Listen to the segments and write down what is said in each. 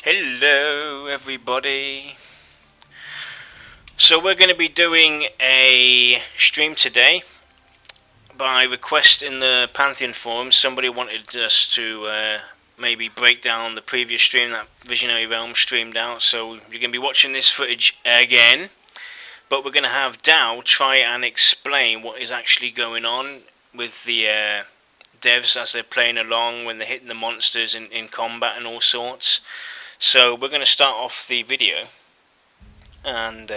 Hello everybody. So we're going to be doing a stream today. By request in the Pantheon forum, somebody wanted us to maybe break down the previous stream that Visionary Realms streamed out. So you're going to be watching this footage again, but we're going to have Dow try and explain what is actually going on with the devs as they're playing along, when they're hitting the monsters in combat and all sorts. So we're going to start off the video and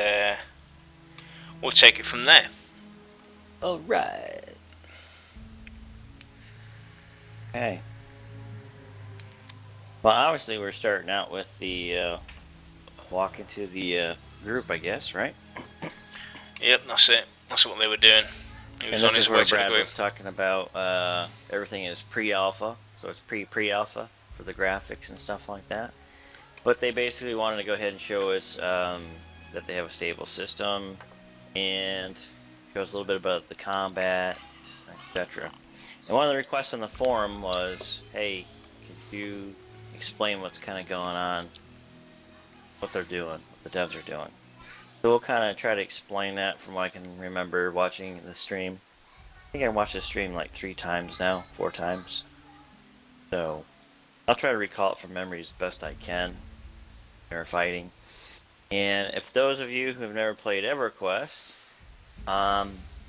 we'll take it from there. Alright. Okay. Well, obviously we're starting out with the walk into the group, I guess, right? Yep, that's it. That's what they were doing. He was on his way to the group. Brad was talking about everything is pre-alpha, so it's pre-alpha for the graphics and stuff like that. But they basically wanted to go ahead and show us that they have a stable system and show us a little bit about the combat, etc. And one of the requests on the forum was, hey, could you explain what's kind of going on, what they're doing, what the devs are doing. So we'll kind of try to explain that from what I can remember watching the stream. I think I watched the stream like 3 times now, 4 times. So I'll try to recall it from memory as best I can. They're fighting. And if those of you who have never played EverQuest,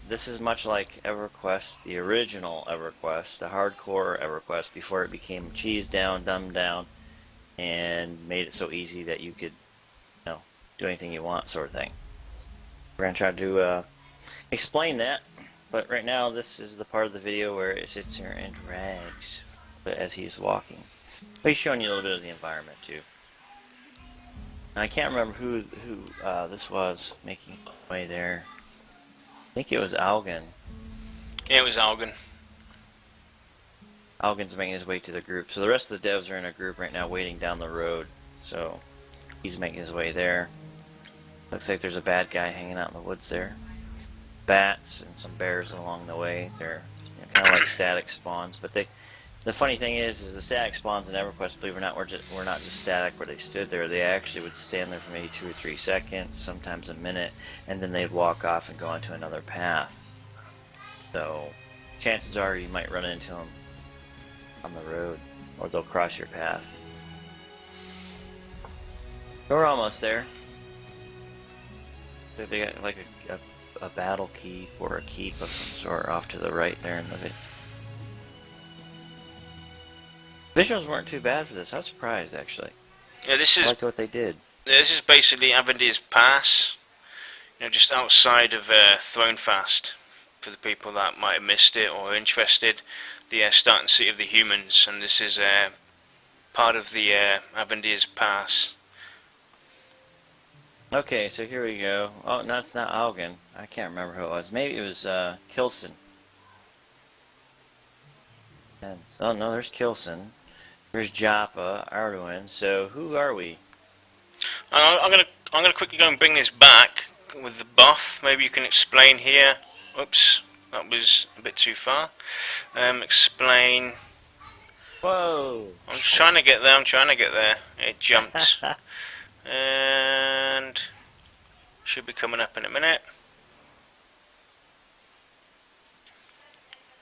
this is much like EverQuest, the original EverQuest, the hardcore EverQuest, before it became cheesed down, dumbed down, and made it so easy that you could, do anything you want, sort of thing. We're going to try to explain that, but right now this is the part of the video where it sits here and drags as he's walking. But he's showing you a little bit of the environment too. And I can't remember who this was making way there. I think it was Algan. Yeah, it was Algan. Algan's making his way to the group. So the rest of the devs are in a group right now waiting down the road. So he's making his way there. Looks like there's a bad guy hanging out in the woods there. Bats and some bears along the way. They're kind of like static spawns. But the funny thing is the static spawns in EverQuest, believe it or not, were not just static where they stood there. They actually would stand there for maybe 2 or 3 seconds, sometimes a minute, and then they'd walk off and go onto another path. So chances are you might run into them on the road, or they'll cross your path. We're almost there. They got like a battle keep or a keep of some sort off to the right there in the video. Visuals weren't too bad for this. I was surprised, actually. Yeah, I like what they did. This is basically Avendir's Pass, just outside of Thronefast, for the people that might have missed it or are interested. The starting city of the humans, and this is part of the Avendir's Pass. Okay, so here we go. Oh, no, it's not Algan. I can't remember who it was. Maybe it was Kilson. Oh no, there's Kilson. There's Joppa, Arduin. So who are we? I'm gonna quickly go and bring this back with the buff. Maybe you can explain here. Oops, that was a bit too far. Explain. Whoa! I'm trying to get there. It jumped. And should be coming up in a minute.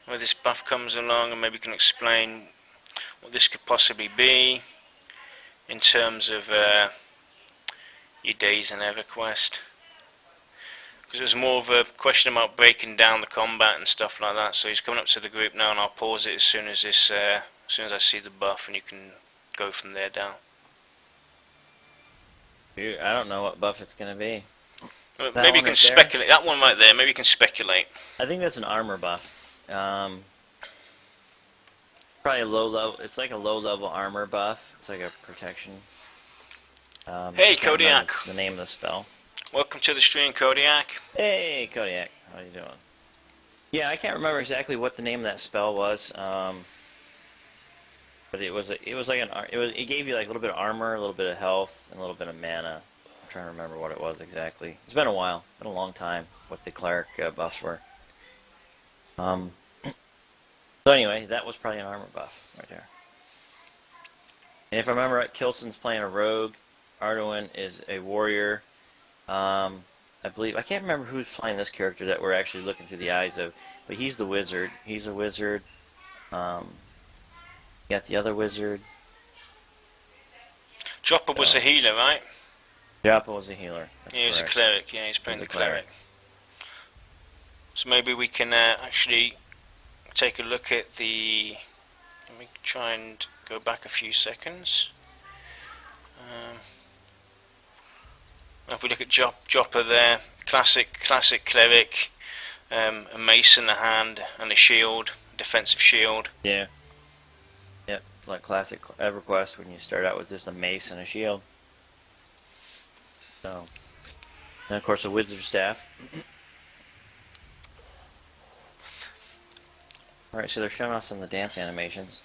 Where this buff comes along, and maybe you can explain what this could possibly be in terms of your days in EverQuest. Because it was more of a question about breaking down the combat and stuff like that. So he's coming up to the group now, and I'll pause it as soon as I see the buff, and you can go from there down. Dude, I don't know what buff it's gonna be. Maybe you can speculate. That one right there. Maybe you can speculate. I think that's an armor buff. Probably a low level. It's like a low level armor buff. It's like a protection. Hey, Kodiak. The name of the spell. Welcome to the stream, Kodiak. Hey, Kodiak. How you doing? Yeah, I can't remember exactly what the name of that spell was. But it gave you like a little bit of armor, a little bit of health, and a little bit of mana. I'm trying to remember what it was exactly. It's been a while, been a long time. What the cleric buffs were. So anyway, that was probably an armor buff right there. And if I remember right, Kilson's playing a rogue. Arduin is a warrior. I believe I can't remember who's playing this character that we're actually looking through the eyes of, but he's the wizard. He's a wizard. You got the other wizard. Chopper was a healer, right? Joppa was a healer. That's yeah, he's correct. a cleric. Yeah, he's playing the cleric. So maybe we can actually take a look at the. Let me try and go back a few seconds. If we look at Joppa there, classic cleric, a mace in the hand and a shield, defensive shield. Yeah. Yep, like classic EverQuest when you start out with just a mace and a shield. So, and of course a wizard staff. Alright, so they're showing us some of the dance animations.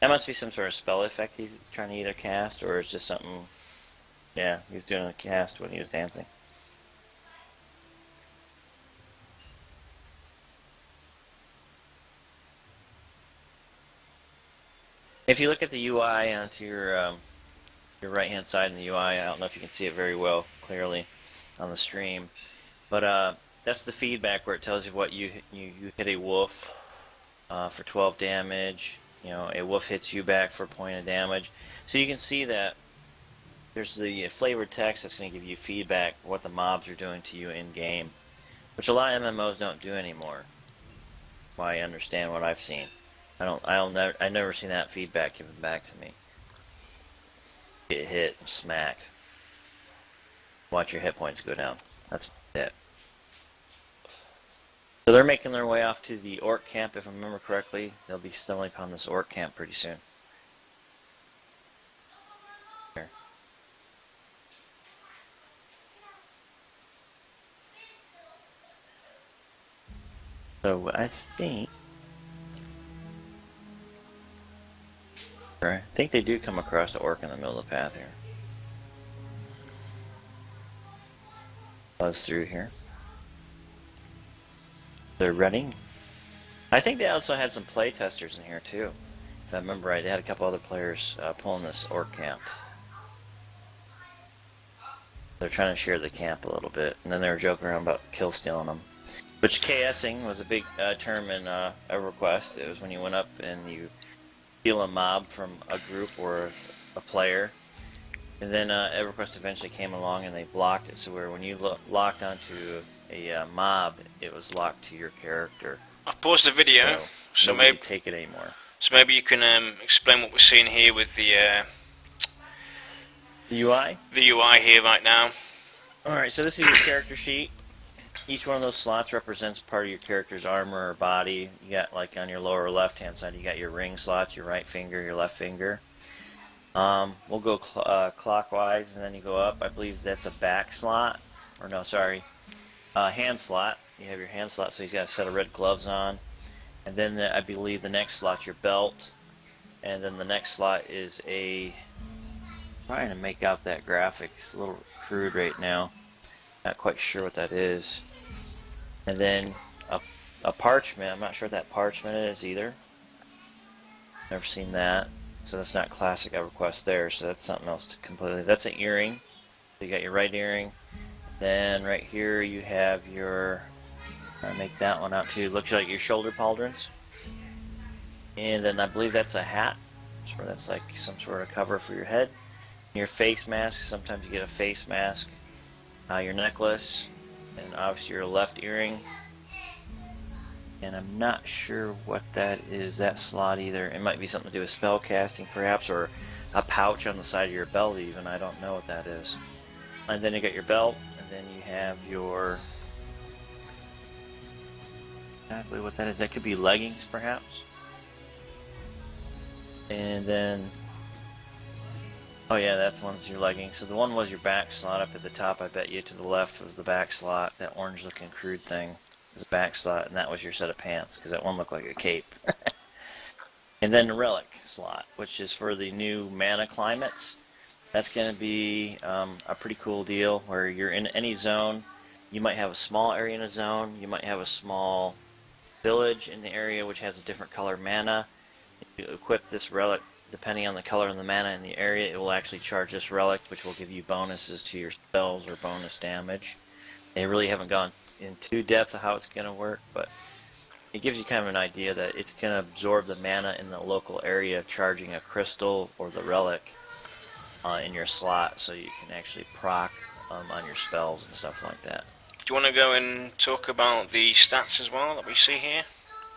That must be some sort of spell effect he's trying to either cast, or it's just something. Yeah, he was doing a cast when he was dancing. If you look at the UI onto your right hand side in the UI, I don't know if you can see it very well clearly on the stream, but that's the feedback where it tells you what you hit a wolf for 12 damage. You know, a wolf hits you back for a point of damage. So you can see that there's the flavored text that's going to give you feedback what the mobs are doing to you in game, which a lot of MMOs don't do anymore. Well, I understand what I've seen. I've never seen that feedback given back to me. Get hit and smacked. Watch your hit points go down. That's it. So they're making their way off to the orc camp, if I remember correctly. They'll be stumbling upon this orc camp pretty soon. Here. So I think they do come across the orc in the middle of the path here. Buzz through here. They're running. I think they also had some play testers in here too. If I remember right, they had a couple other players pulling this orc camp. They're trying to share the camp a little bit, and then they were joking around about kill stealing them. Which KSing was a big term in EverQuest. It was when you went up and you steal a mob from a group or a player. And then EverQuest eventually came along and they blocked it, so where when you locked onto a mob, it was locked to your character. I've paused the video, so maybe take it anymore. So maybe you can explain what we're seeing here with the UI. The UI here right now. All right, so this is your character sheet. Each one of those slots represents part of your character's armor or body. You got, like, on your lower left-hand side, you got your ring slots, your right finger, your left finger. We'll go clockwise, and then you go up. I believe that's a back slot. Or no, sorry. Hand slot. You have your hand slot, so he's got a set of red gloves on. And then I believe the next slot's your belt. And then the next slot is a... I'm trying to make out that graphic. It's a little crude right now. Not quite sure what that is. And then a parchment. I'm not sure what that parchment is either. Never seen that. So that's not classic EverQuest there. So that's something else to completely. That's an earring. So you got your right earring. Then right here you have your. I'll make that one out too. Looks like your shoulder pauldrons. And then I believe that's a hat. So that's like some sort of cover for your head. Your face mask. Sometimes you get a face mask. Your necklace. And obviously your left earring. And I'm not sure what that is, that slot either. It might be something to do with spell casting perhaps, or a pouch on the side of your belt even. I don't know what that is. And then you got your belt, and then you have your... Exactly what that is. That could be leggings perhaps. And then... Oh yeah, that one's your leggings. So the one was your back slot up at the top. I bet you to the left was the back slot. That orange looking crude thing. The back slot, and that was your set of pants, because that one looked like a cape. And then the relic slot, which is for the new mana climates. That's going to be a pretty cool deal, where you're in any zone. You might have a small area in a zone. You might have a small village in the area which has a different color mana. You equip this relic depending on the color and the mana in the area, it will actually charge this relic, which will give you bonuses to your spells or bonus damage. They really haven't gone into depth of how it's going to work, but it gives you kind of an idea that it's going to absorb the mana in the local area, charging a crystal or the relic in your slot, so you can actually proc on your spells and stuff like that. Do you want to go and talk about the stats as well that we see here?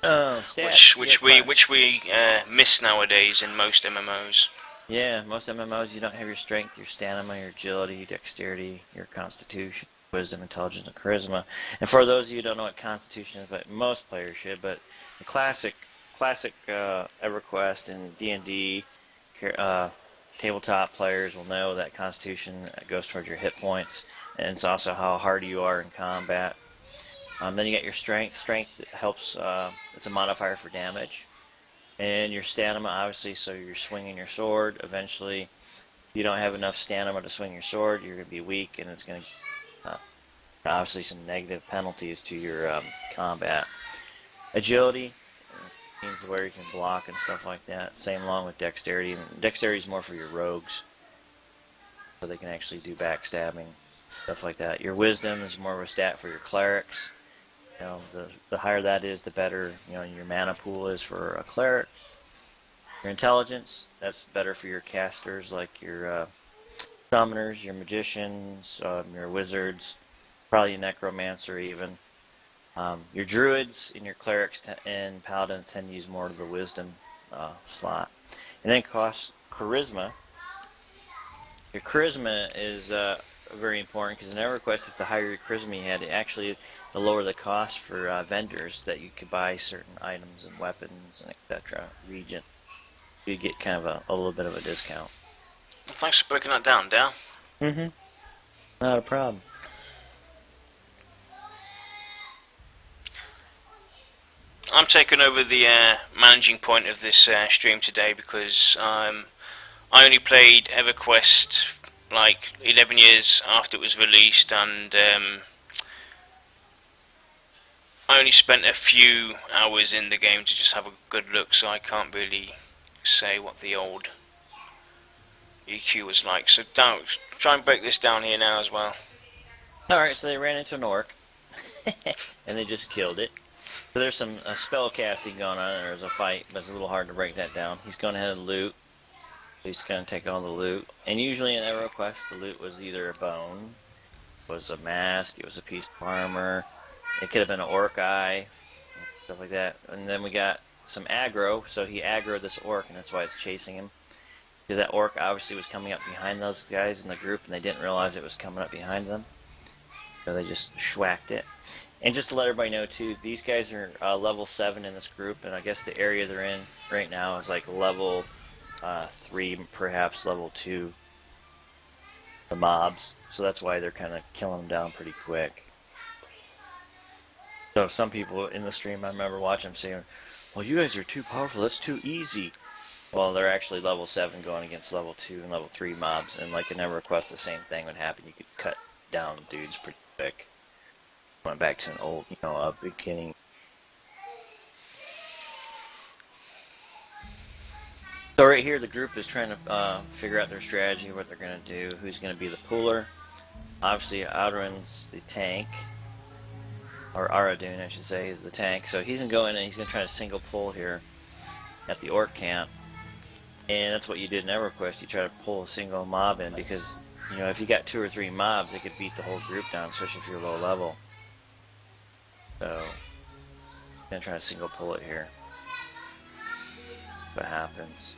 Stats, which we miss nowadays in most MMOs. Yeah, most MMOs you don't have your strength, your stamina, your agility, dexterity, your constitution, wisdom, intelligence, and charisma. And for those of you who don't know what constitution is, but most players should, but the classic EverQuest and D&D tabletop players will know that constitution goes towards your hit points, and it's also how hard you are in combat. Then you got your strength. Strength helps, it's a modifier for damage. And your stamina, obviously, so you're swinging your sword. Eventually, if you don't have enough stamina to swing your sword, you're going to be weak, and it's going to, obviously, some negative penalties to your combat. Agility means where you can block and stuff like that. Same along with dexterity. And dexterity is more for your rogues, so they can actually do backstabbing, stuff like that. Your wisdom is more of a stat for your clerics. You know, the higher that is, the better, you know, your mana pool is for a cleric. Your intelligence, that's better for your casters, like your summoners, your magicians, your wizards, probably a necromancer even. Your druids and your clerics and paladins tend to use more of the wisdom slot. And then charisma. Your charisma is very important, because in EverQuest, if the higher your charisma you had, it actually the lower the cost for vendors that you could buy certain items and weapons and etc. Region, you get kind of a little bit of a discount. Well, thanks for breaking that down, Dale. Not a problem. I'm taking over the managing point of this stream today because I only played EverQuest like 11 years after it was released, and I only spent a few hours in the game to just have a good look, so I can't really say what the old EQ was like. So try and break this down here now as well. Alright, so they ran into an orc, and they just killed it. So there's some spell casting going on, and there's a fight, but it's a little hard to break that down. He's going ahead and loot. He's going to take all the loot. And usually in EverQuest, the loot was either a bone, it was a mask, it was a piece of armor, it could have been an orc eye, stuff like that. And then we got some aggro, so he aggroed this orc, and that's why it's chasing him. Because that orc obviously was coming up behind those guys in the group, and they didn't realize it was coming up behind them. So they just schwacked it. And just to let everybody know too, these guys are level 7 in this group, and I guess the area they're in right now is like level 3, perhaps level 2, the mobs. So that's why they're kind of killing them down pretty quick. So some people in the stream, I remember watching them saying, well, you guys are too powerful, that's too easy. Well, they're actually level 7 going against level 2 and level 3 mobs, and like in EverQuest, the same thing would happen. You could cut down dudes pretty quick. Went back to an old, beginning. So right here, the group is trying to figure out their strategy, what they're going to do, who's going to be the pooler. Obviously, Audrun's the tank, or Aradun, I should say, is the tank. So he's going to go in and he's going to try to single pull here at the orc camp. And that's what you did in EverQuest. You try to pull a single mob in because, if you got 2 or 3 mobs, they could beat the whole group down, especially if you're low level. So, I'm going to try to single pull it here. What happens.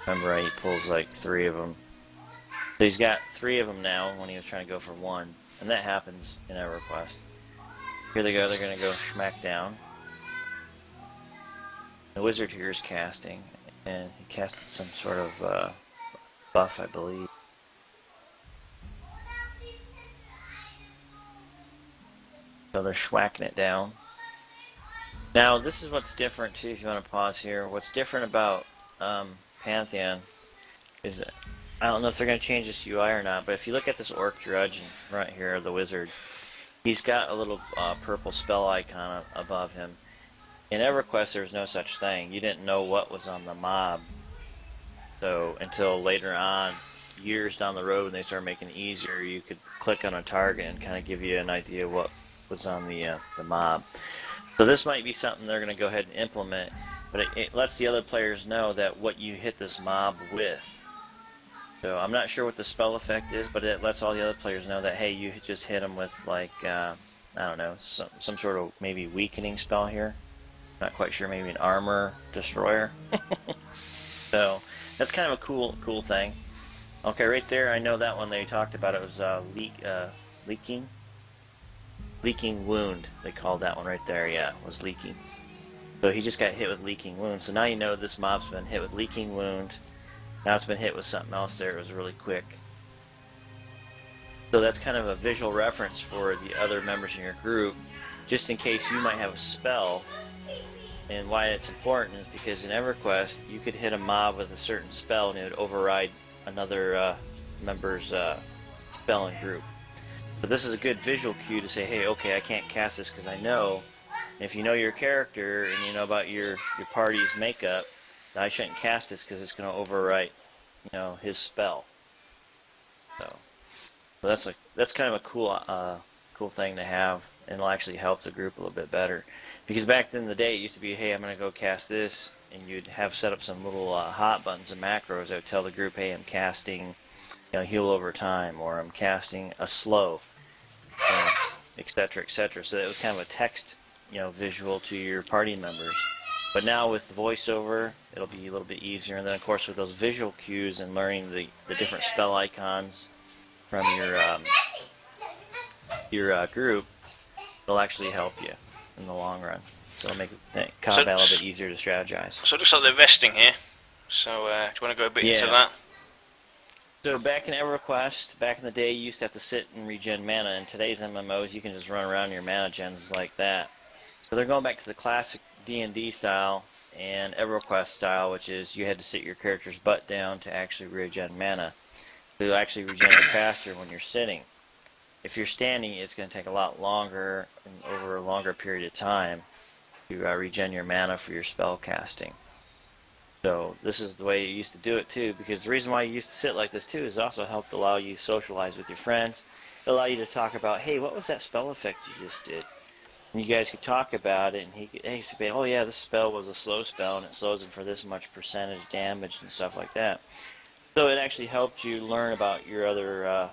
Remember, he pulls like 3 of them. So he's got 3 of them now when he was trying to go for 1. And that happens in EverQuest. Here they go, they're going to go smack down. The wizard here is casting. And he casted some sort of buff, I believe. So they're schwacking it down. Now, this is what's different, too, if you want to pause here. What's different about Pantheon is that, I don't know if they're going to change this UI or not, but if you look at this Orc Drudge in front here, the wizard, he's got a little purple spell icon above him. In EverQuest, there was no such thing. You didn't know what was on the mob So until later on, years down the road, when they start making it easier, you could click on a target and kind of give you an idea of what was on the mob. So this might be something they're going to go ahead and implement, but it lets the other players know that what you hit this mob with. So I'm not sure what the spell effect is, but it lets all the other players know that, hey, you just hit them with, like, I don't know, some sort of maybe weakening spell here. Not quite sure, maybe an armor destroyer. So that's kind of a cool thing. Okay, right there, I know that one they talked about. It was leaking wound. They called that one right there. Yeah, it was leaking. So he just got hit with leaking wound. So now you know this mob's been hit with leaking wound. Now it's been hit with something else there. It was really quick. So that's kind of a visual reference for the other members in your group, just in case you might have a spell. And why it's important is because in EverQuest, you could hit a mob with a certain spell and it would override another member's spell and group. But this is a good visual cue to say, hey, okay, I can't cast this because I know. And if you know your character and you know about your party's makeup, I shouldn't cast this because it's going to overwrite, his spell. So that's kind of a cool thing to have, and it'll actually help the group a little bit better. Because back in the day, it used to be, hey, I'm going to go cast this, and you'd have set up some little hot buttons and macros that would tell the group, hey, I'm casting heal over time, or I'm casting a slow, etc., etc. So that was kind of a text, visual to your party members. But now with voiceover, it'll be a little bit easier. And then, of course, with those visual cues and learning the different spell icons from your group, it'll actually help you in the long run. So it'll make combat a little bit easier to strategize. So it looks like they're resting here. So do you want to go a bit into that? So back in EverQuest, back in the day, you used to have to sit and regen mana. In today's MMOs, you can just run around your mana gens like that. So they're going back to the classic D&D style and EverQuest style, which is you had to sit your character's butt down to actually regen mana. So you'll actually regenerate faster when you're sitting. If you're standing, it's going to take a lot longer and over a longer period of time to regen your mana for your spell casting. So this is the way you used to do it too, because the reason why you used to sit like this too is also helped allow you to socialize with your friends. It allow you to talk about, hey, what was that spell effect you just did? And you guys could talk about it, and he could say, oh yeah, this spell was a slow spell, and it slows him for this much percentage damage and stuff like that. So it actually helped you learn about your other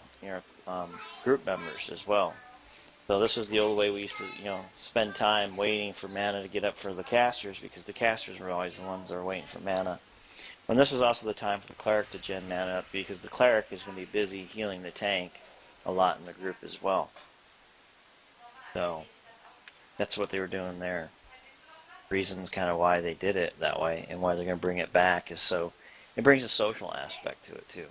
group members as well. So this was the old way we used to, spend time waiting for mana to get up for the casters, because the casters were always the ones that were waiting for mana. And this was also the time for the cleric to gen mana up, because the cleric is going to be busy healing the tank a lot in the group as well. So that's what they were doing there. Reasons kind of why they did it that way and why they're going to bring it back is so it brings a social aspect to it too.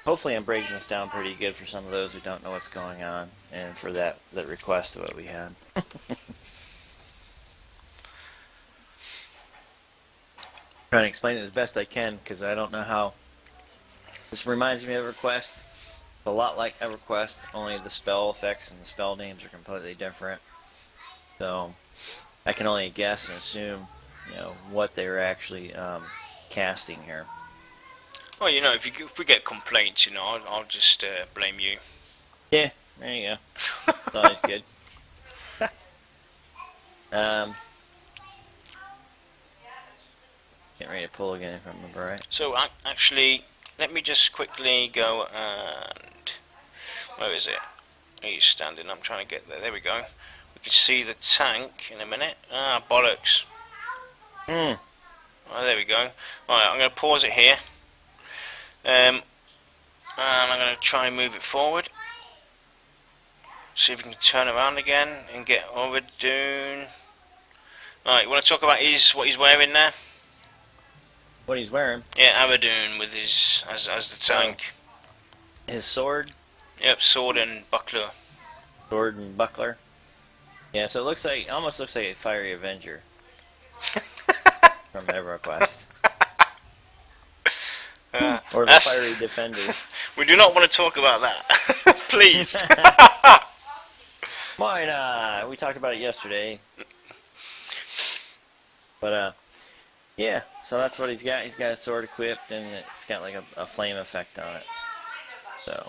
Hopefully I'm breaking this down pretty good for some of those who don't know what's going on, and for that request of what we had. Trying to explain it as best I can, because I don't know how. This reminds me of EverQuest. A lot like EverQuest, only the spell effects and the spell names are completely different. So I can only guess and assume, what they were actually casting here. Well, if we get complaints, I'll just blame you. Yeah, there you go. It's always good. Getting ready to pull again, if I remember right. So actually, let me just quickly go and... Where is it? He's standing. I'm trying to get there. There we go. We can see the tank in a minute. Ah, bollocks. Oh, there we go. Alright, I'm going to pause it here. And I'm going to try and move it forward. See if we can turn around again and get Oradun. Alright, you want to talk about what he's wearing there? What he's wearing? Yeah, Oradun with his as the tank. His sword? Yep, sword and buckler. Sword and buckler. Yeah, so it almost looks like a fiery Avenger from EverQuest. Or the fiery Defender. We do not want to talk about that. pleased. Why not? We talked about it yesterday. But, yeah, so that's what he's got. He's got a sword equipped, and it's got like a flame effect on it. So,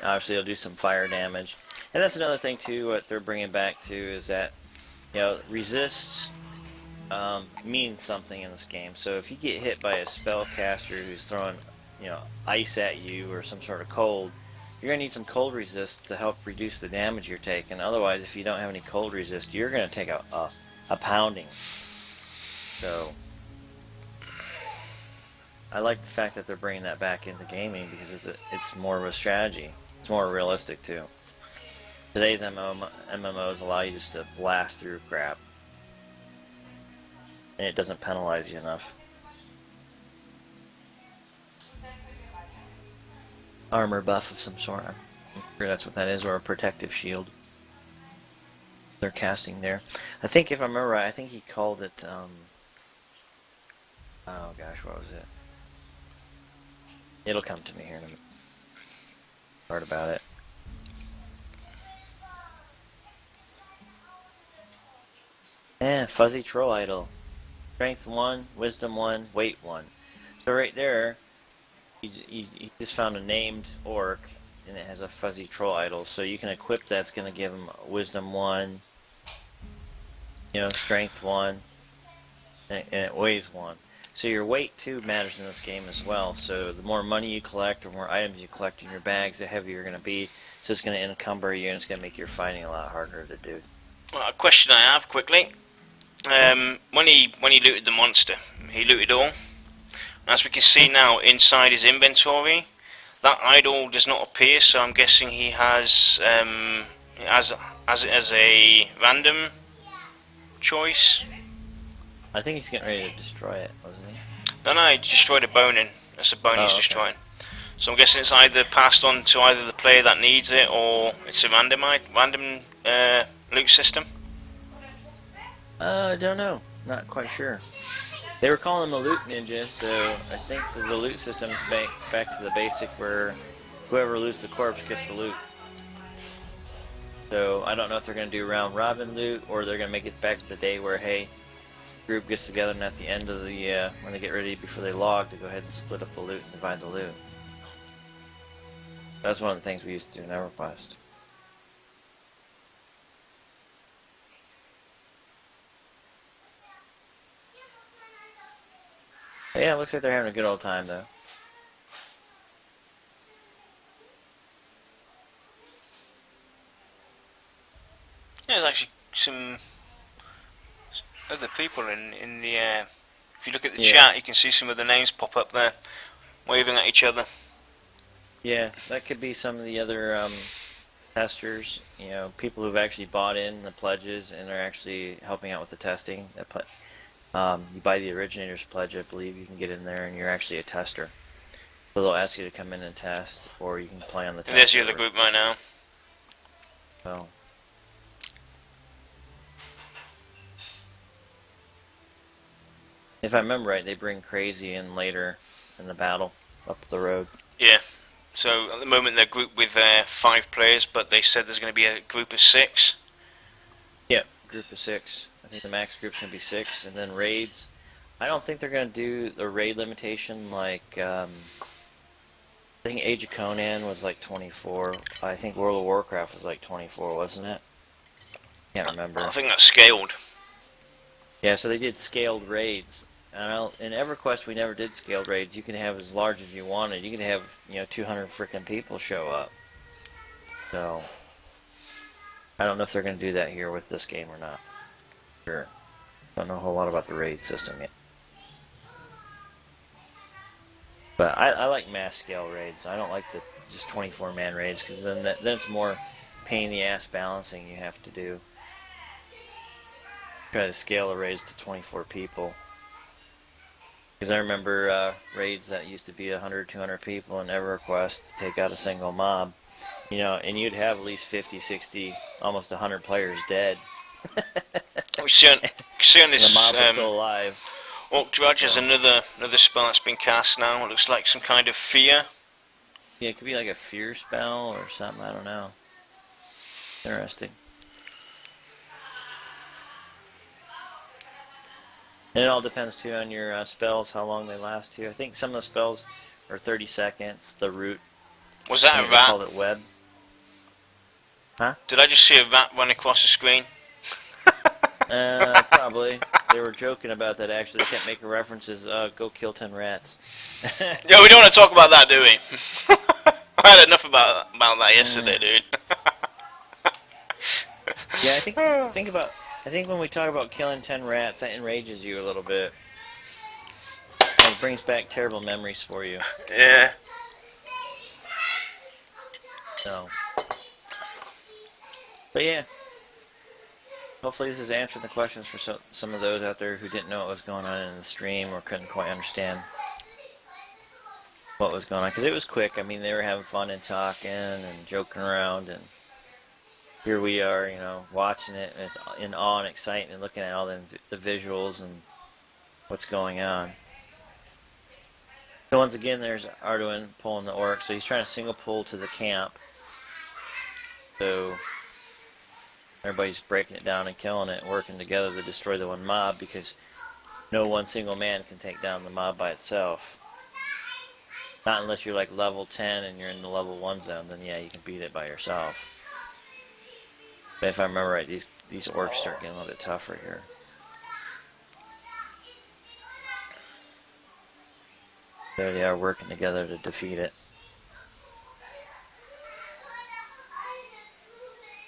obviously it'll do some fire damage. And that's another thing, too, what they're bringing back, too, is that, resists mean something in this game. So if you get hit by a spellcaster who's throwing, ice at you or some sort of cold, you're going to need some cold resist to help reduce the damage you're taking. Otherwise, if you don't have any cold resist, you're going to take a pounding. So, I like the fact that they're bringing that back into gaming because it's more of a strategy. It's more realistic, too. Today's MMOs allow you just to blast through crap. And it doesn't penalize you enough. Armor buff of some sort. I'm sure that's what that is, or a protective shield. They're casting there. I think, if I remember right, I think he called it, oh gosh, what was it? It'll come to me here in a minute. Part about it. Fuzzy Troll Idol. Strength 1, Wisdom 1, Weight 1. So right there, you just found a named orc, and it has a Fuzzy Troll Idol. So you can equip that. It's going to give him Wisdom 1, Strength 1, and it weighs 1. So your weight, too, matters in this game as well. So the more money you collect or more items you collect in your bags, the heavier you're going to be. So it's going to encumber you, and it's going to make your fighting a lot harder to do. Well, a question I have quickly. When he looted the monster, he looted all. As we can see now, inside his inventory, that idol does not appear. So I'm guessing he has it as a random choice. I think he's getting ready to destroy it, wasn't he? No, he destroyed a bone in. That's a bone he's destroying. So I'm guessing it's either passed on to either the player that needs it, or it's a random loot system. I don't know. Not quite sure. They were calling him a loot ninja, so I think the loot system is back to the basic where whoever loots the corpse gets the loot. So I don't know if they're going to do round robin loot, or they're going to make it back to the day where, hey, group gets together and at the end of the when they get ready before they log to go ahead and split up the loot and divide the loot. That's one of the things we used to do in EverQuest. But yeah, it looks like they're having a good old time though. Yeah, there's actually some other people in the. If you look at the chat, you can see some of the names pop up there, waving at each other. Yeah, that could be some of the other testers. People who've actually bought in the pledges and are actually helping out with the testing. You buy the originator's pledge, I believe. You can get in there, and you're actually a tester. So they'll ask you to come in and test, or you can play on the test. And there's the other group right now. So. If I remember right, they bring Crazy in later in the battle, up the road. Yeah. So at the moment they're grouped with 5 players, but they said there's going to be a group of 6. Yeah, group of 6. I think the max group's going to be 6, and then raids. I don't think they're going to do the raid limitation like, I think Age of Conan was like 24. I think World of Warcraft was like 24, wasn't it? Can't remember. I think that's scaled. Yeah, so they did scaled raids. In EverQuest, we never did scaled raids. You can have as large as you wanted. You can have, 200 freaking people show up. So, I don't know if they're going to do that here with this game or not. Sure. Don't know a whole lot about the raid system yet. But I like mass scale raids. I don't like the just 24-man raids, because then it's more pain in the ass balancing you have to do. Try to scale the raids to 24 people. Because I remember raids that used to be 100, 200 people in EverQuest to take out a single mob. And you'd have at least 50, 60, almost 100 players dead. We see on this. The mob is still alive. Orc Drudge is another spell that's been cast now. It looks like some kind of fear. Yeah, it could be like a fear spell or something. I don't know. Interesting. And it all depends too on your spells, how long they last too. I think some of the spells are 30 seconds. The root, Was I that a think they rat? called it web. Huh? Did I just see a rat run across the screen? Probably. They were joking about that actually. They kept making references, go kill 10 rats. Yeah, we don't want to talk about that, do we? I had enough about that yesterday, dude. Yeah, I think when we talk about killing 10 rats, that enrages you a little bit. And it brings back terrible memories for you. Yeah. So, but yeah, hopefully this is answering the questions for some of those out there who didn't know what was going on in the stream or couldn't quite understand what was going on. Because it was quick. I mean, they were having fun and talking and joking around, and here we are, you know, watching it in awe and excitement, looking at all the visuals and what's going on. So once again, there's Arduin pulling the orc. So he's trying to single pull to the camp. So everybody's breaking it down and killing it, working together to destroy the one mob, because no one single man can take down the mob by itself. Not unless you're like level 10 and you're in the level 1 zone, then yeah, you can beat it by yourself. But if I remember right, these orcs start getting a little bit tougher here. There they are working together to defeat it.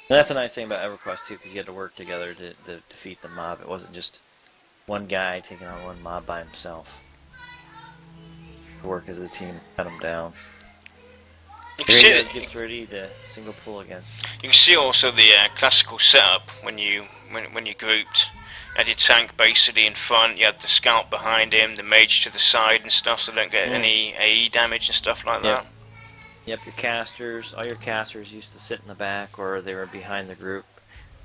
And that's a nice thing about EverQuest too, because you had to work together to defeat the mob. It wasn't just one guy taking on one mob by himself. To work as a team, cut them down. Here he gets ready to single pull again. You can see also the classical setup when you grouped. You had your tank basically in front, you had the scout behind him, the mage to the side and stuff, so they don't get any AE damage and stuff like that. Yep, your casters, all your casters used to sit in the back, or they were behind the group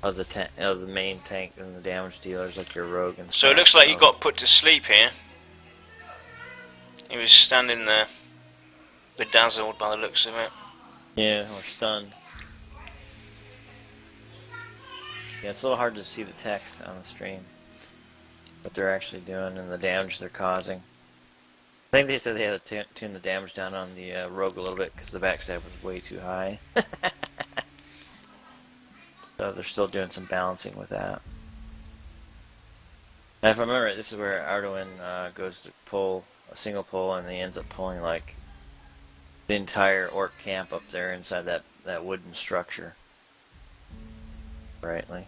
of the main tank and the damage dealers, like your rogue and stuff. So it looks like you got put to sleep here. He was standing there, bedazzled by the looks of it. Yeah, or stunned. Yeah, it's a little hard to see the text on the stream, what they're actually doing and the damage they're causing. I think they said they had to tune the damage down on the rogue a little bit because the backstab was way too high. So they're still doing some balancing with that. And if I remember right, this is where Arduin goes to pull a single pull, and he ends up pulling like the entire orc camp up there inside that wooden structure. Rightly.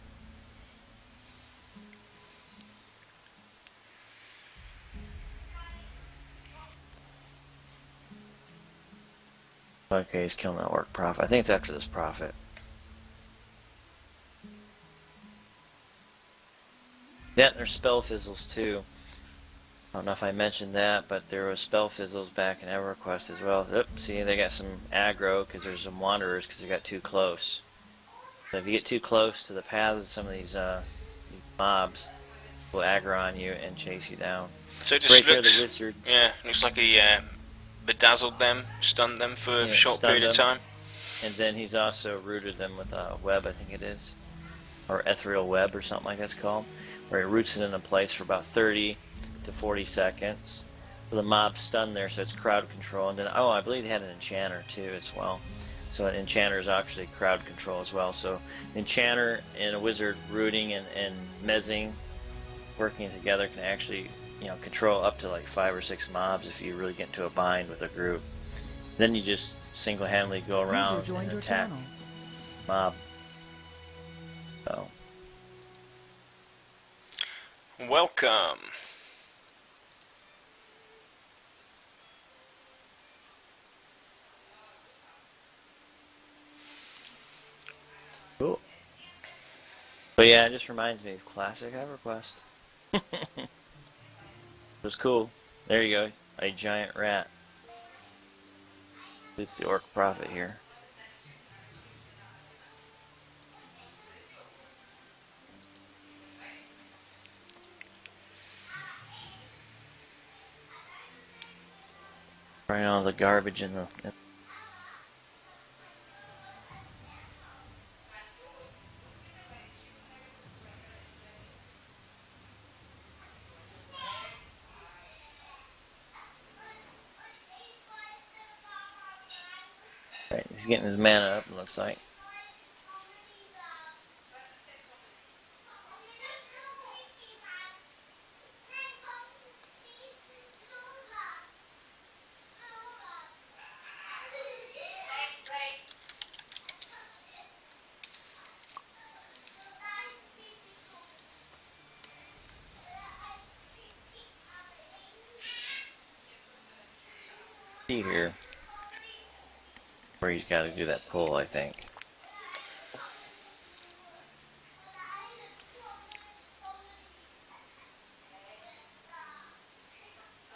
Okay, he's killing that orc prophet. I think it's after this prophet. Yeah, there's spell fizzles too. I don't know if I mentioned that, but there was spell fizzles back in EverQuest as well. Oop, see, they got some aggro because there's some wanderers because they got too close. So if you get too close to the paths of some of these mobs, will aggro on you and chase you down. So it just right looks, there, the wizard. Yeah, looks like he bedazzled them, stunned them for a short period of time. And then he's also rooted them with a web, I think it is, or ethereal web or something like that's called, where he roots it into place for about 30 to 40 seconds. The mob's stunned there, so it's crowd control. And then, oh, I believe they had an enchanter too as well. So an enchanter is actually crowd control as well. So enchanter and a wizard rooting and mezzing, working together, can actually, you know, control up to like 5 or 6 mobs if you really get into a bind with a group. Then you just single-handedly go around and attack mob. So. Welcome. Cool. But yeah, it just reminds me of classic EverQuest. It was cool. There you go, a giant rat. It's the orc prophet here. Trying all the garbage in the He's getting his mana up, it looks like. See here where he's got to do that pull, I think.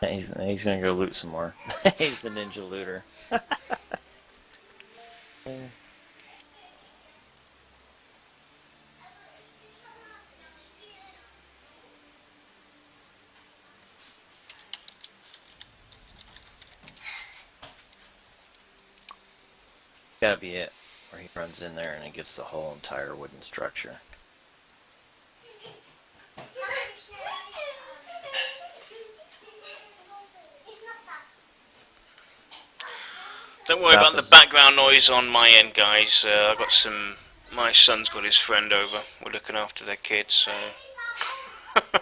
He's gonna go loot some more. He's the ninja looter. Gotta be it, where he runs in there and he gets the whole entire wooden structure. Don't worry about the background noise on my end, guys. I got some. My son's got his friend over. We're looking after their kids, so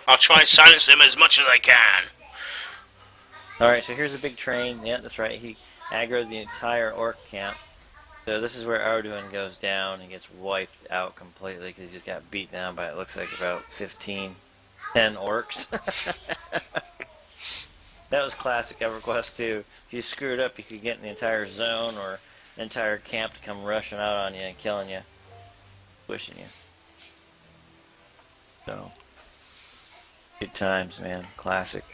I'll try and silence them as much as I can. Alright, so here's a big train. Yeah, that's right. He aggroed the entire orc camp. So this is where Arduin goes down and gets wiped out completely because he just got beat down by, it looks like, about 10 orcs. That was classic EverQuest 2. If you screwed up, you could get the entire zone or an entire camp to come rushing out on you and killing you. Pushing you. So, good times, man. Classic.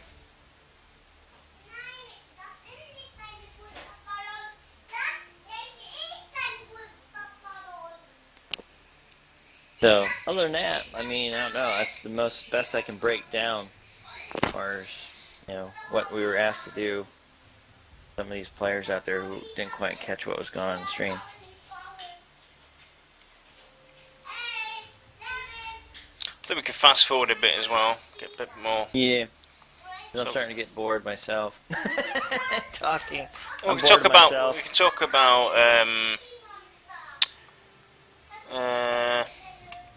So, other than that, I mean, I don't know. That's the best I can break down as far as, you know, what we were asked to do. Some of these players out there who didn't quite catch what was going on in the stream. I think we can fast forward a bit as well, get a bit more. Yeah, I'm starting to get bored myself. Talking. Well, we can talk about.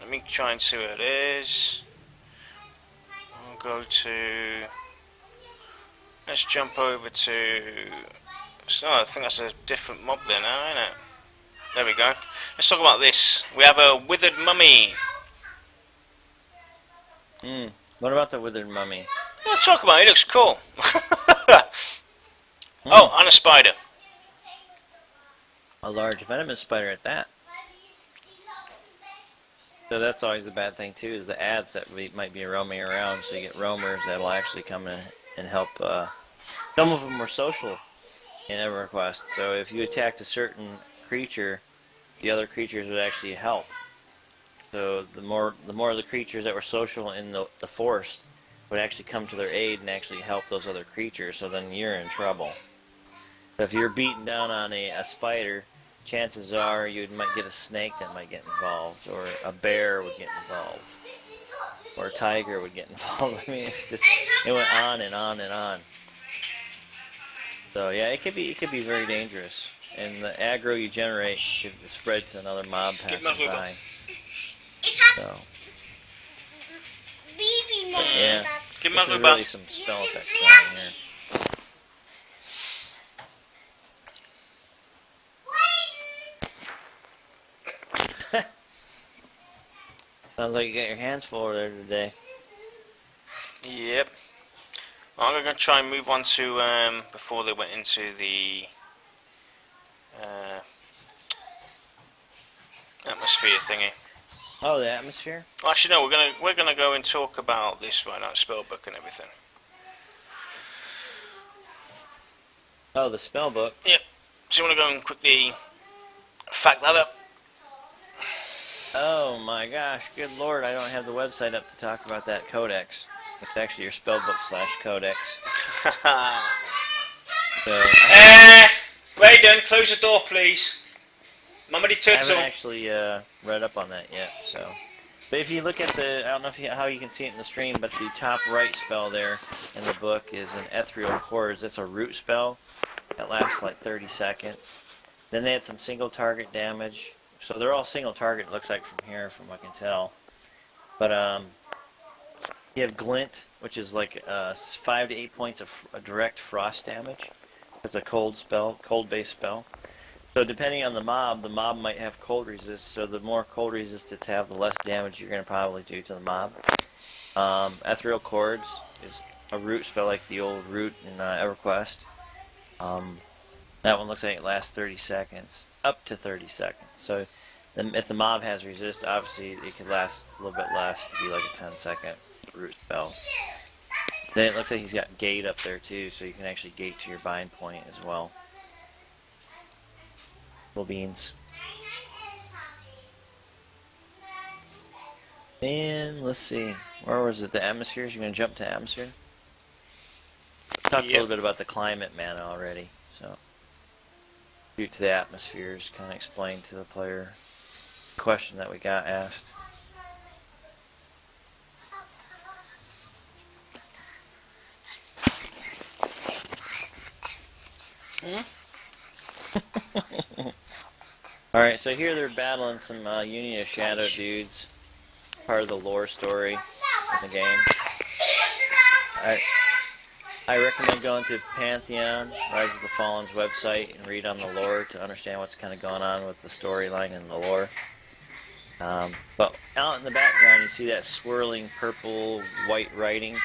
Let me try and see where it is. I'll go to. Let's jump over to. So I think that's a different mob there now, isn't it? There we go. Let's talk about this. We have a withered mummy. What about the withered mummy? Yeah, talk about it. It looks cool. Oh, and a spider. A large venomous spider at that. So that's always a bad thing too, is the ads that might be roaming around. So you get roamers that'll actually come in and help. Some of them are social in EverQuest. So if you attacked a certain creature, the other creatures would actually help. So the more of the creatures that were social in the forest would actually come to their aid and actually help those other creatures. So then you're in trouble. So if you're beating down on a spider, chances are you might get a snake that might get involved, or a bear would get involved, or a tiger would get involved. I mean, it went on and on and on. So yeah, it could be very dangerous, and the aggro you generate could spread to another mob passing by. So yeah, this is really some spell effects going on here. Sounds like you got your hands full over there today. Yep. Well, I'm going to try and move on to, before they went into the atmosphere thingy. Oh, the atmosphere? Well, actually, no. We're gonna go and talk about this right now, spellbook and everything. Oh, the spellbook. Yep. So you want to go and quickly fact that up? Oh my gosh, good lord, I don't have the website up to talk about that codex. It's actually your spellbook/codex. So, Raiden, close the door, please. Mama I haven't actually read up on that yet, so. But if you look at the, I don't know how you can see it in the stream, but the top right spell there in the book is an ethereal chords. That's a root spell that lasts like 30 seconds. Then they had some single target damage. So they're all single target, it looks like from here, from what I can tell. But you have Glint, which is like 5 to 8 points of direct frost damage. It's a cold spell, cold-based spell. So depending on the mob might have cold resist. So the more cold resist it's have, the less damage you're going to probably do to the mob. Ethereal Chords is a root spell like the old root in EverQuest. That one looks like it lasts 30 seconds, up to 30 seconds. So if the mob has resist, obviously it could last a little bit less. It could be like a 10-second root spell. Then it looks like he's got gate up there too, so you can actually gate to your bind point as well. Little beans. And let's see, where was it? The atmospheres? You're gonna jump to atmosphere? Talked a little bit about the climate mana already, so due to the atmospheres, kind of explain to the player the question that we got asked. Alright, so here they're battling some Union of Shadow dudes. Part of the lore story of the game. I recommend going to Pantheon, Rise of the Fallen's website, and read on the lore to understand what's kind of going on with the storyline and the lore. But out in the background you see that swirling purple white writing.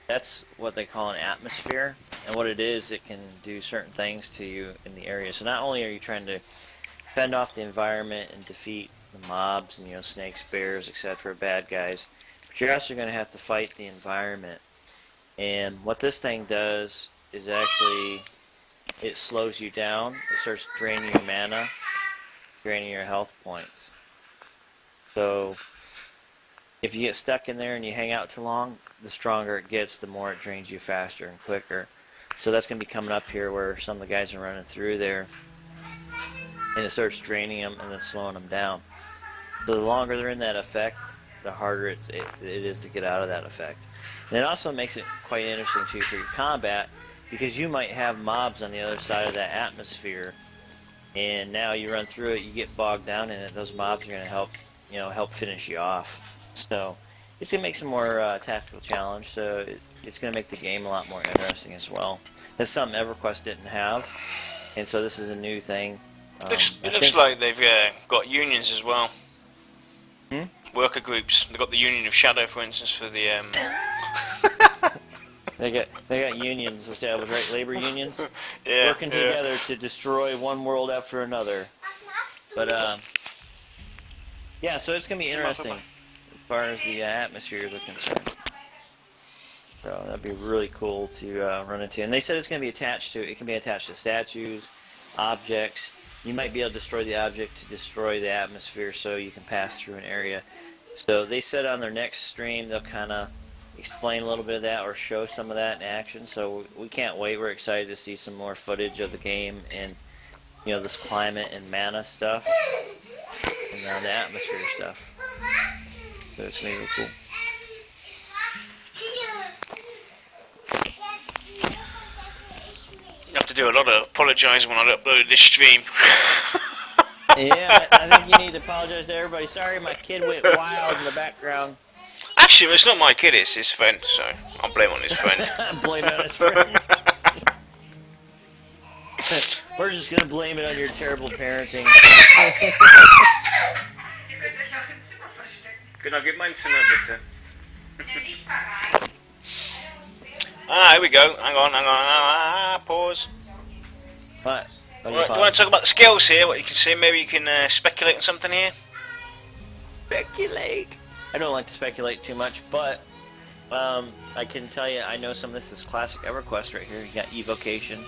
That's what they call an atmosphere, and what it is, it can do certain things to you in the area. So not only are you trying to fend off the environment and defeat the mobs and, you know, snakes, bears, etc., bad guys, but you're also going to have to fight the environment. And what this thing does is actually, it slows you down. It starts draining your mana, draining your health points. So if you get stuck in there and you hang out too long, the stronger it gets, the more it drains you faster and quicker. So that's going to be coming up here where some of the guys are running through there, and it starts draining them and then slowing them down. So the longer they're in that effect, the harder it is to get out of that effect. And it also makes it quite interesting too for your combat, because you might have mobs on the other side of that atmosphere, and now you run through it, you get bogged down in it. Those mobs are going to help finish you off. So it's going to make some more tactical challenge. So it's going to make the game a lot more interesting as well. That's something EverQuest didn't have, and so this is a new thing. It looks like they've got unions as well. Worker groups. They've got the Union of Shadow, for instance, for the. They got unions established, right? Labor unions, working yeah. together to destroy one world after another. But yeah, so it's gonna be interesting as far as the atmospheres are concerned. So that'd be really cool to run into. And they said it's gonna be attached to. It can be attached to statues, objects. You might be able to destroy the object to destroy the atmosphere, so you can pass through an area. So they said on their next stream they'll kind of explain a little bit of that or show some of that in action. So we can't wait. We're excited to see some more footage of the game and, you know, this climate and mana stuff and the atmosphere stuff. So it's gonna be really cool. You have to do a lot of apologising when I upload this stream. Yeah, I think you need to apologize to everybody. Sorry, my kid went wild in the background. Actually, it's not my kid, it's his friend, so I'll blame on his friend. Blame it on his friend. We're just gonna blame it on your terrible parenting. Can I get mine to bitte? Here we go. Hang on. Pause. What? Do you want to talk about the skills here? What you can see? Maybe you can speculate on something here? Speculate? I don't like to speculate too much, but I can tell you I know some of this is classic EverQuest right here. You got Evocation,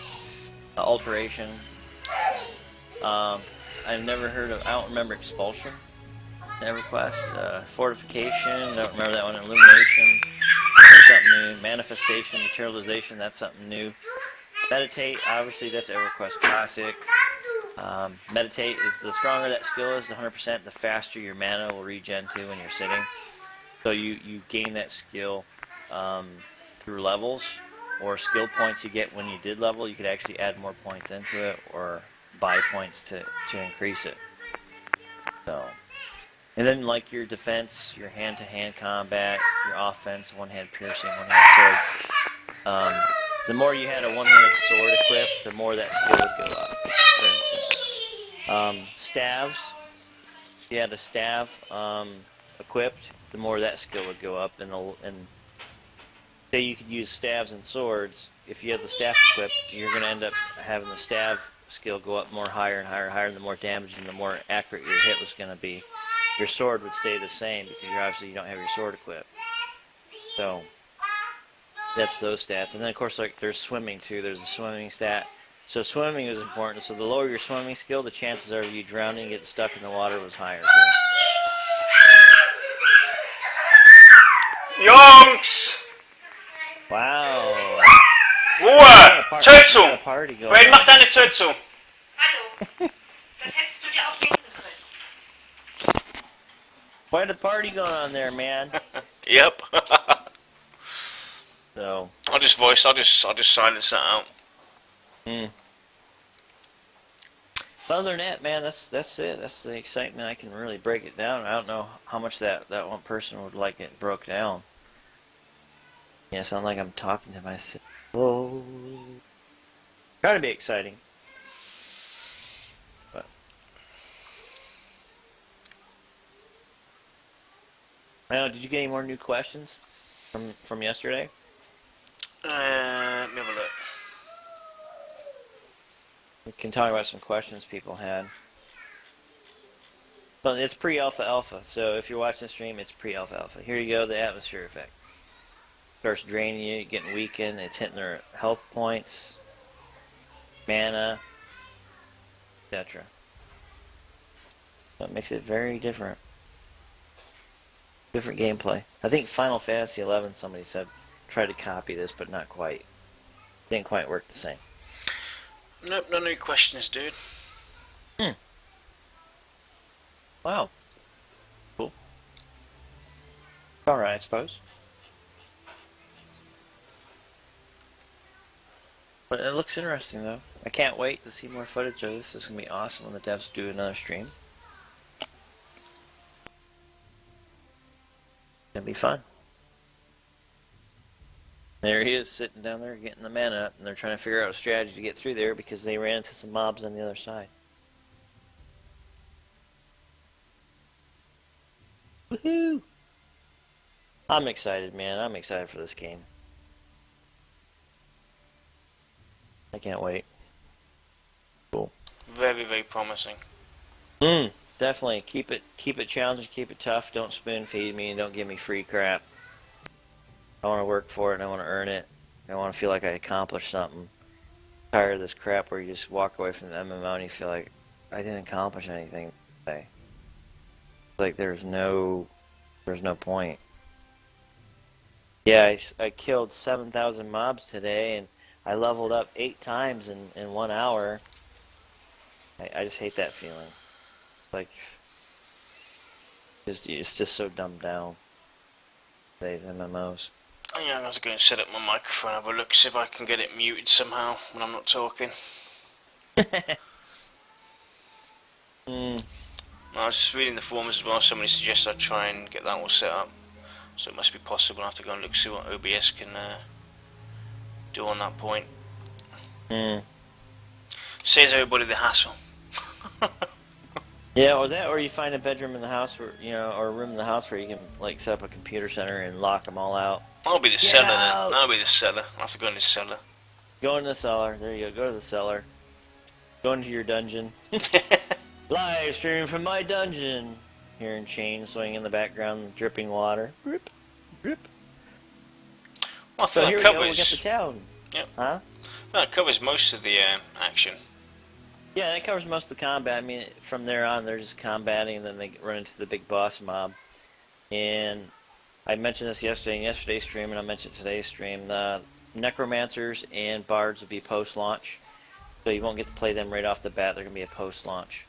Alteration. I've never heard of, I don't remember Expulsion in EverQuest. Fortification, don't remember that one. Illumination, that's something new. Manifestation, Materialization, that's something new. Meditate, obviously that's EverQuest Classic. Meditate is the stronger that skill is, 100%, the faster your mana will regen to when you're sitting. So you gain that skill through levels or skill points you get when you did level. You could actually add more points into it or buy points to increase it. So, and then like your defense, your hand-to-hand combat, your offense, one-hand piercing, one-hand sword. The more you had a one-handed sword equipped, the more that skill would go up. For instance, staves. If you had a staff equipped, the more that skill would go up. And say you could use staves and swords. If you have the staff equipped, you're going to end up having the staff skill go up more higher and higher and higher, and the more damage and the more accurate your hit was going to be. Your sword would stay the same because you don't have your sword equipped. So that's those stats. And then of course like there's swimming too. There's a swimming stat. So swimming is important. So the lower your swimming skill, the chances are of you drowning and getting stuck in the water was higher too. Jungs! Wow. Ruhe! Tötzung! Wen macht deine Tötzung? Hallo. Das hättest du dir auch denken können. Quite a party going on there, man. Yep. So I'll just silence that out. But other than that, man, that's it. That's the excitement. I can really break it down. I don't know how much that one person would like it broke down. Yeah, sound like I'm talking to myself. Whoa. Trying to be exciting. But now, did you get any more new questions from yesterday? Let me have a look. We can talk about some questions people had. But it's pre-alpha alpha, so if you're watching the stream, it's pre-alpha alpha. Here you go, the atmosphere effect. Starts draining you, getting weakened, it's hitting their health points, mana, etc. So it makes it very different. Different gameplay. I think Final Fantasy XI, somebody said, tried to copy this, but not quite. Didn't quite work the same. Nope, no new questions, dude. Wow. Cool. Alright, I suppose. But it looks interesting, though. I can't wait to see more footage of this. This is going to be awesome when the devs do another stream. It's going to be fun. There he is, sitting down there, getting the mana up, and they're trying to figure out a strategy to get through there because they ran into some mobs on the other side. Woohoo! I'm excited, man. I'm excited for this game. I can't wait. Cool. Very, very promising. Definitely. Keep it challenging, keep it tough. Don't spoon feed me and don't give me free crap. I want to work for it and I want to earn it. I want to feel like I accomplished something. I'm tired of this crap where you just walk away from the MMO and you feel like I didn't accomplish anything today. Like there's no point. Yeah, I killed 7,000 mobs today and I leveled up 8 times in 1 hour. I just hate that feeling. Like it's just so dumbed down. Today's MMOs. Yeah, I was going to set up my microphone, have a look, see if I can get it muted somehow when I'm not talking. I was just reading the forums as well. Somebody suggested I try and get that all set up, so it must be possible. I have to go and look, see what OBS can do on that point. Saves everybody the hassle. Yeah, or you find a bedroom in the house, or or a room in the house where you can like set up a computer center and lock them all out. I'll be the cellar then. I'll be the cellar. I'll have to go in the cellar. Go in the cellar. There you go. Go to the cellar. Go into your dungeon. Live stream from my dungeon. Hearing chains swinging in the background, dripping water. Drip, drip. Well, I So think here that we go. We got covers. the town. Yep. Huh? That covers most of the action. Yeah, that covers most of the combat. I mean, from there on, they're just combating, and then they run into the big boss mob. And I mentioned this yesterday in yesterday's stream, and I mentioned today's stream. The Necromancers and Bards will be post-launch, so you won't get to play them right off the bat. They're going to be a post-launch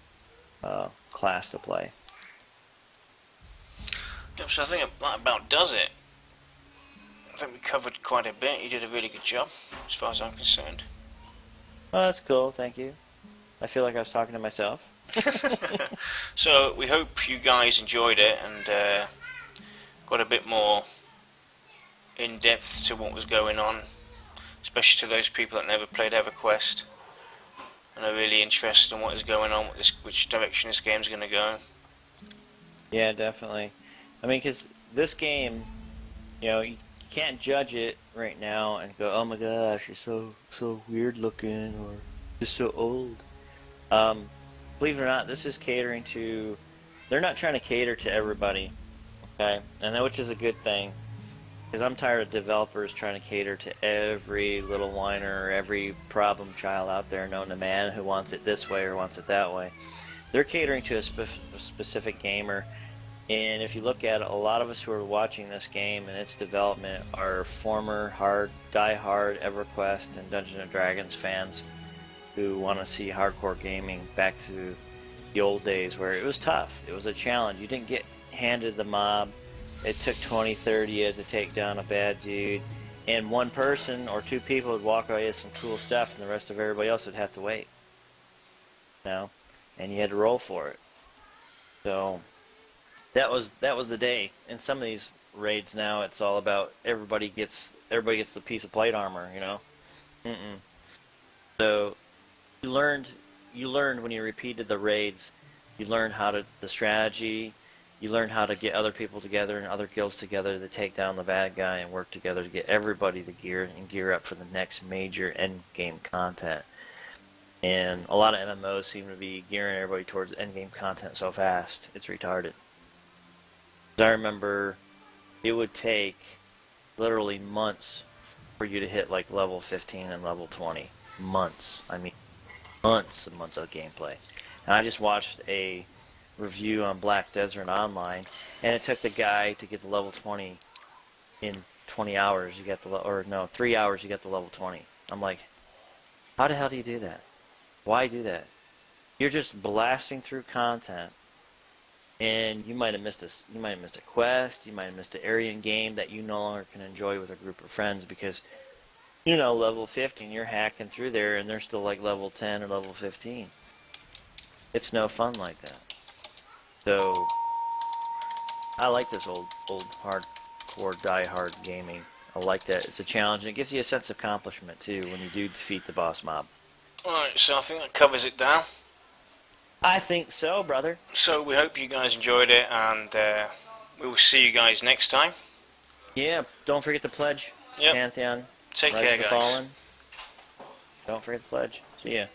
class to play. Yep, so I think that about does it. I think we covered quite a bit. You did a really good job, as far as I'm concerned. Oh, that's cool. Thank you. I feel like I was talking to myself. So we hope you guys enjoyed it and got a bit more in depth to what was going on, especially to those people that never played EverQuest and are really interested in what is going on, which direction this game's going to go. Yeah, definitely. I mean, because this game, you can't judge it right now and go, oh my gosh, it's so weird looking or just so old. Believe it or not, this is catering to. They're not trying to cater to everybody, okay, which is a good thing. Because I'm tired of developers trying to cater to every little whiner or every problem child out there known to man who wants it this way or wants it that way. They're catering to a specific gamer, and if you look at it, a lot of us who are watching this game and its development are former die-hard EverQuest and Dungeons & Dragons fans who want to see hardcore gaming back to the old days where it was tough. It was a challenge. You didn't get handed the mob. It took 20, 30 years to take down a bad dude, and one person or two people would walk away with some cool stuff, and the rest of everybody else would have to wait. And you had to roll for it. So that was the day. In some of these raids now, it's all about everybody gets the piece of plate armor. So you learned when you repeated the raids. You learned the strategy. You learn how to get other people together and other guilds together to take down the bad guy and work together to get everybody to gear up for the next major end game content. And a lot of MMOs seem to be gearing everybody towards end game content so fast. It's retarded. I remember it would take literally months for you to hit like level 15 and level 20. Months. I mean, months and months of gameplay. And I just watched a review on Black Desert Online, and it took the guy to get the level 20 in 20 hours. You get 3 hours. You get the level 20. I'm like, how the hell do you do that? Why do that? You're just blasting through content, and you might have missed a quest. You might have missed an area in game that you no longer can enjoy with a group of friends because level 15, you're hacking through there, and they're still like level 10 or level 15. It's no fun like that. So, I like this old hardcore die-hard gaming. I like that. It's a challenge, and it gives you a sense of accomplishment, too, when you do defeat the boss mob. Alright, so I think that covers it down. I think so, brother. So we hope you guys enjoyed it, and we will see you guys next time. Yeah, don't forget to pledge. Yep. Pantheon. Take Rise care, of the guys. Fallen. Don't forget to pledge. See ya.